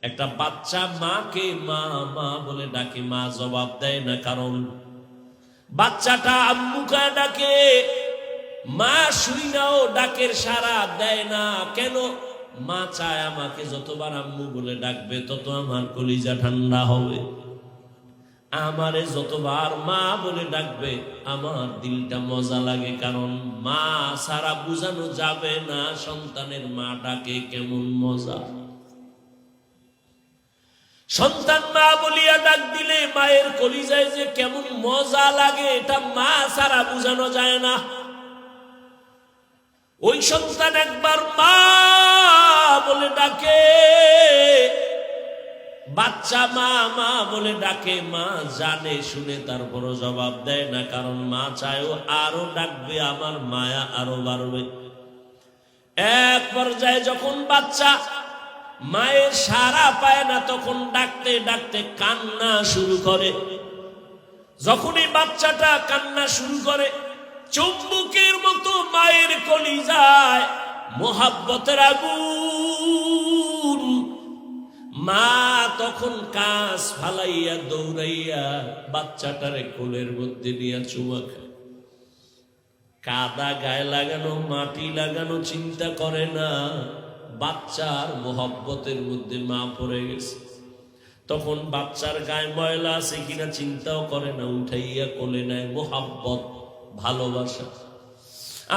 একটা বাচ্চা মাকে মা মা বলে ডাকে, মা জবাব দেয় না, কারণ বাচ্চাটা আম্মুকে ডাকে, মা শুইনাও ডাকের সাড়া দেয় না। কেন? মা চায় আমাকে যতবার আম্মু বলে ডাকবে তত আমার কলিজা ঠান্ডা হবে, আমারে যতবার মা বলে ডাকবে আমার দিলটা মজা লাগে। কারণ মা সারা বুঝানো যাবে না সন্তানের মা ডাকে কেমন মজা। সন্তান মা বলিয়া ডাক দিলে মায়ের কলিজায় যে কেমন মজা লাগে এটা মা সারা বুঝানো যায় না। ওই সন্তান একবার মা বলে ডাকে, বাচ্চা মা মা বলে ডাকে, মা জানে শুনে তারপরও জবাব দেয় না, কারণ মা চায়ও আরো ডাকবে, আমার মায়া আরো বাড়বে। এক পর্যায়ে যখন বাচ্চা মায়ের সাড়া পায় না তখন ডাকতে ডাকতে কান্না শুরু করে। যখনই বাচ্চাটা কান্না শুরু করে চুম্বকের মতো মায়ের কলিজায় মোহাব্বতের আগুন। মা তখন কাজ ফালাইয়া দৌড়াইয়া বাচ্চাটারে কোলের মধ্যে নিয়ে চুমা খায়। কাদা গায়ে লাগানো মাটি লাগানো চিন্তা করে না, বাচ্চার মোহব্বতের মধ্যে মা পড়ে গেছে। তখন বাচ্চার গায়ে ময়লা আছে কিনা চিন্তাও করে না, উঠাইয়া কোলে নেয়। মোহাব্বত, ভালোবাসা।